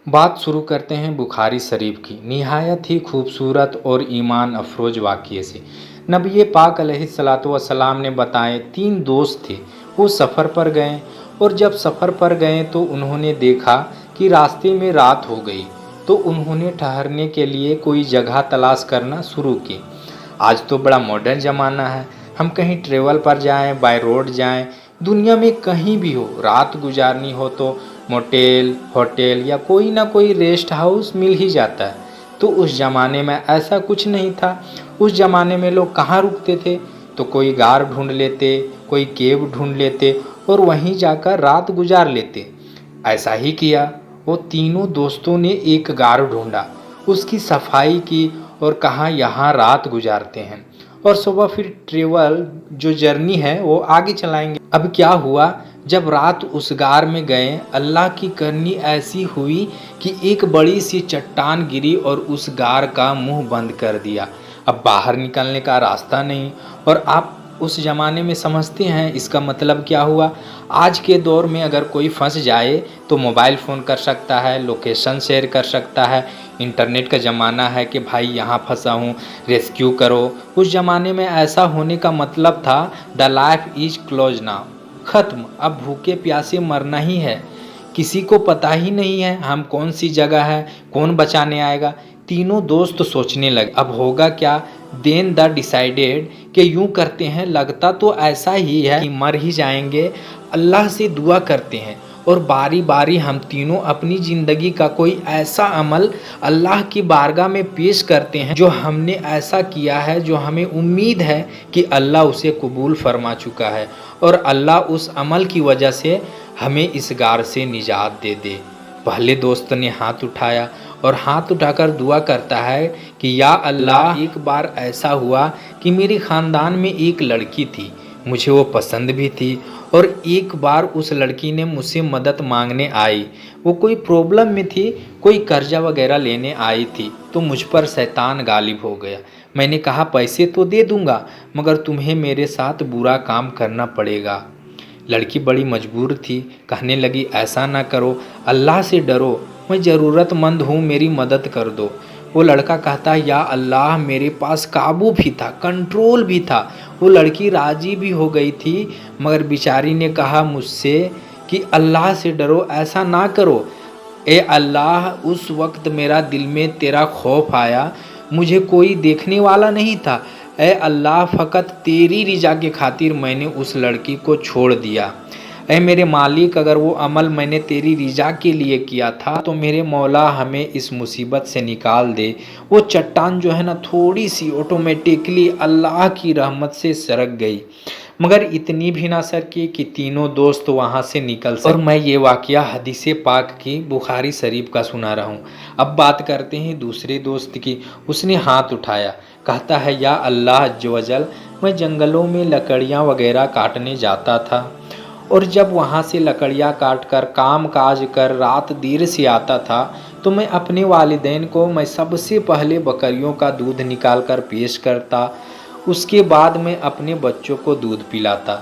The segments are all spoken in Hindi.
बात शुरू करते हैं बुखारी शरीफ की निहायत ही खूबसूरत और ईमान अफरोज वाक़ये से। नबी पाक अलैहिस्सलातु वस्सलाम ने बताए 3 दोस्त थे। वो सफ़र पर गए और जब सफ़र पर गए तो उन्होंने देखा कि रास्ते में रात हो गई। तो उन्होंने ठहरने के लिए कोई जगह तलाश करना शुरू की। आज तो बड़ा मॉडर्न ज़माना है, हम कहीं ट्रेवल पर जाएं, बाय रोड जाएं, दुनिया में कहीं भी हो, रात गुजारनी हो तो मोटेल, होटल या कोई ना कोई रेस्ट हाउस मिल ही जाता है। तो उस ज़माने में ऐसा कुछ नहीं था। उस ज़माने में लोग कहाँ रुकते थे? तो कोई गार ढूंढ लेते, कोई केव ढूंढ लेते और वहीं जाकर रात गुजार लेते। ऐसा ही किया। वो तीनों दोस्तों ने एक गार ढूंढा, उसकी सफाई की और कहा यहाँ रात गुजारते हैं और सुबह फिर ट्रेवल जो जर्नी है वो आगे चलाएंगे। अब क्या हुआ, जब रात उस गार में गए, अल्लाह की करनी ऐसी हुई कि एक बड़ी सी चट्टान गिरी और उस गार का मुंह बंद कर दिया। अब बाहर निकलने का रास्ता नहीं। और आप उस ज़माने में समझते हैं इसका मतलब क्या हुआ। आज के दौर में अगर कोई फंस जाए तो मोबाइल फ़ोन कर सकता है, लोकेशन शेयर कर सकता है, इंटरनेट का ज़माना है कि भाई यहाँ फंसा हूँ, रेस्क्यू करो। उस ज़माने में ऐसा होने का मतलब था the life is close now, ख़त्म, अब भूखे प्यासे मरना ही है। किसी को पता ही नहीं है हम कौन सी जगह है, कौन बचाने आएगा। तीनों दोस्त सोचने लगे अब होगा क्या। देन द डिसाइडेड कि यूं करते हैं, लगता तो ऐसा ही है कि मर ही जाएंगे। अल्लाह से दुआ करते हैं और बारी बारी हम तीनों अपनी ज़िंदगी का कोई ऐसा अमल अल्लाह की बारगाह में पेश करते हैं जो हमने ऐसा किया है जो हमें उम्मीद है कि अल्लाह उसे कबूल फरमा चुका है और अल्लाह उस अमल की वजह से हमें इस गार से निजात दे दे। पहले दोस्त ने हाथ उठाया और हाथ उठाकर दुआ करता है कि या अल्लाह, एक बार ऐसा हुआ कि मेरे ख़ानदान में एक लड़की थी, मुझे वो पसंद भी थी और एक बार उस लड़की ने मुझसे मदद मांगने आई। वो कोई प्रॉब्लम में थी, कोई कर्जा वगैरह लेने आई थी, तो मुझ पर शैतान गालिब हो गया। मैंने कहा पैसे तो दे दूंगा मगर तुम्हें मेरे साथ बुरा काम करना पड़ेगा। लड़की बड़ी मजबूर थी, कहने लगी ऐसा ना करो, अल्लाह से डरो, मैं ज़रूरतमंद हूँ, मेरी मदद कर दो। वो लड़का कहता या अल्लाह, मेरे पास काबू भी था, कंट्रोल भी था। वो लड़की राज़ी भी हो गई थी मगर बेचारी ने कहा मुझसे कि अल्लाह से डरो, ऐसा ना करो। ए अल्लाह, उस वक्त मेरा दिल में तेरा खौफ आया, मुझे कोई देखने वाला नहीं था। ए अल्लाह, फ़कत तेरी रिजा के खातिर मैंने उस लड़की को छोड़ दिया। ऐ मेरे मालिक, अगर वो अमल मैंने तेरी रिजा के लिए किया था तो मेरे मौला हमें इस मुसीबत से निकाल दे। वो चट्टान जो है ना, थोड़ी सी ऑटोमेटिकली अल्लाह की रहमत से सरक गई मगर इतनी भी ना सरकी कि तीनों दोस्त वहाँ से निकल सके। और मैं ये वाक़या हदीस पाक की बुखारी शरीफ का सुना रहा हूँ। अब बात करते हैं दूसरे दोस्त की। उसने हाथ उठाया, कहता है या अल्लाह अज़्ज़वजल, मैं जंगलों में लकड़ियाँ वगैरह काटने जाता था और जब वहाँ से लकड़ियाँ काट कर काम काज कर रात देर से आता था तो मैं अपने वालिदैन को मैं सबसे पहले बकरियों का दूध निकाल कर पेश करता, उसके बाद मैं अपने बच्चों को दूध पिलाता।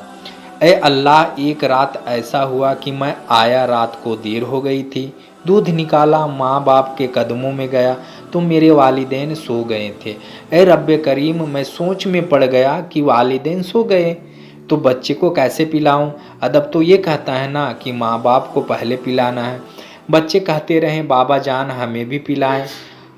ऐ अल्लाह, एक रात ऐसा हुआ कि मैं आया, रात को देर हो गई थी, दूध निकाला, माँ बाप के कदमों में गया तो मेरे वालिदैन सो गए थे। ऐ रब्बे करीम, मैं सोच में पड़ गया कि वालिदैन सो गए तो बच्चे को कैसे पिलाऊं। अदब तो ये कहता है ना कि माँ बाप को पहले पिलाना है। बच्चे कहते रहे बाबा जान हमें भी पिलाएं।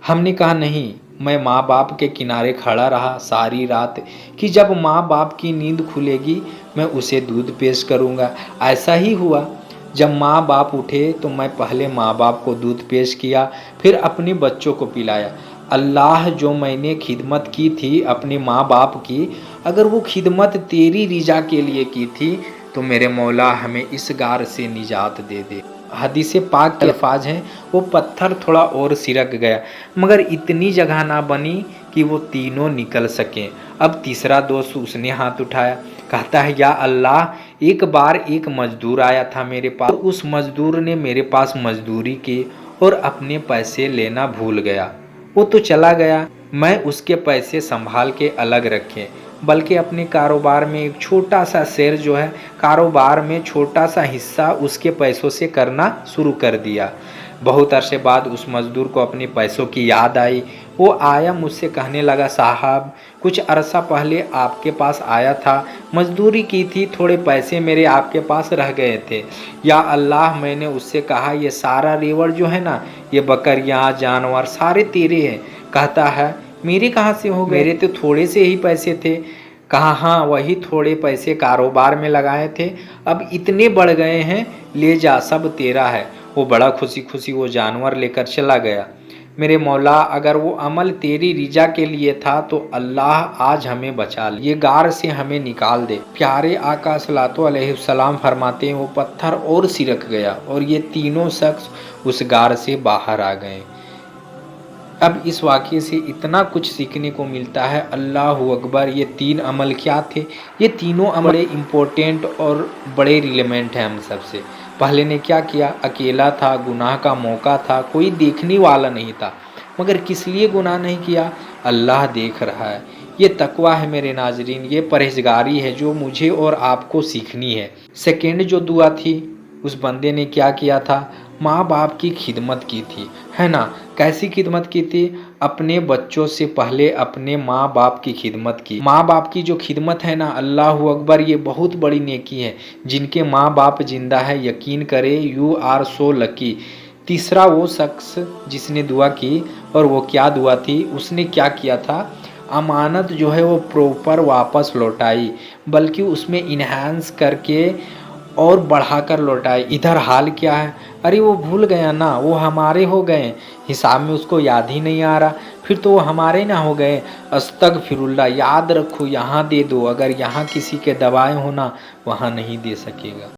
हमने कहा नहीं, मैं माँ बाप के किनारे खड़ा रहा सारी रात कि जब माँ बाप की नींद खुलेगी मैं उसे दूध पेश करूँगा। ऐसा ही हुआ, जब माँ बाप उठे तो मैं पहले माँ बाप को दूध पेश किया, फिर अपने बच्चों को पिलाया। अल्लाह, जो मैंने खिदमत की थी अपने माँ बाप की, अगर वो खिदमत तेरी रिजा के लिए की थी तो मेरे मौला हमें इस गार से निजात दे दे। हदीस पाक के अल्फाज हैं, वो पत्थर थोड़ा और सिरक गया मगर इतनी जगह ना बनी कि वो तीनों निकल सकें। अब तीसरा दोस्त, उसने हाथ उठाया, कहता है या अल्लाह, एक बार एक मजदूर आया था मेरे पास, उस मजदूर ने मेरे पास मजदूरी की और अपने पैसे लेना भूल गया। वो तो चला गया, मैं उसके पैसे संभाल के अलग रखे, बल्कि अपने कारोबार में एक छोटा सा शेयर जो है, कारोबार में छोटा सा हिस्सा उसके पैसों से करना शुरू कर दिया। बहुत अरसे बाद उस मज़दूर को अपने पैसों की याद आई। वो आया, मुझसे कहने लगा, साहब कुछ अरसा पहले आपके पास आया था, मजदूरी की थी, थोड़े पैसे मेरे आपके पास रह गए थे। या अल्लाह, मैंने उससे कहा, ये सारा रेवड़ जो है ना, ये बकरियाँ जानवर सारे तेरे हैं। कहता है, मेरे कहाँ से हो गए, मेरे तो थोड़े से ही पैसे थे। कहा, हाँ वही थोड़े पैसे कारोबार में लगाए थे, अब इतने बढ़ गए हैं, ले जा, सब तेरा है। वो बड़ा खुशी खुशी वो जानवर लेकर चला गया। मेरे मौला, अगर वो अमल तेरी रिजा के लिए था तो अल्लाह आज हमें बचा ले, ये गार से हमें निकाल दे। प्यारे आका सल्लल्लाहु अलैहि वसल्लम फरमाते हैं, वो पत्थर और सिरक गया और ये तीनों शख्स उस गार से बाहर आ गए। अब इस वाक़ये से इतना कुछ सीखने को मिलता है, अल्लाहु अकबर। ये 3 अमल क्या थे? ये तीनों अमल बड़े इम्पोर्टेंट और बड़े रिलेवेंट हैं हम सबसे। पहले ने क्या किया? अकेला था, गुनाह का मौका था, कोई देखने वाला नहीं था, मगर किस लिए गुनाह नहीं किया? अल्लाह देख रहा है। ये तकवा है मेरे नाजरीन, ये परहेजगारी है जो मुझे और आपको सीखनी है। सेकेंड जो दुआ थी, उस बंदे ने क्या किया था? माँ बाप की खिदमत की थी, है ना? कैसी खिदमत की थी? अपने बच्चों से पहले अपने माँ बाप की खिदमत की। माँ बाप की जो खिदमत है ना, अल्लाहु अकबर, ये बहुत बड़ी नेकी है। जिनके माँ बाप जिंदा है, यकीन करे, यू आर सो लकी। तीसरा वो शख्स जिसने दुआ की, और वो क्या दुआ थी? उसने क्या किया था? अमानत जो है वो प्रॉपर वापस लौटाई, बल्कि उसमें इन्हांस करके और बढ़ाकर लौटाई। इधर हाल क्या है? अरे वो भूल गया ना, वो हमारे हो गए, हिसाब में उसको याद ही नहीं आ रहा, फिर तो वो हमारे ना हो गए। अस्तगफिरुल्लाह, याद रखो, यहाँ दे दो, अगर यहाँ किसी के दबाए हो ना, वहाँ नहीं दे सकेगा।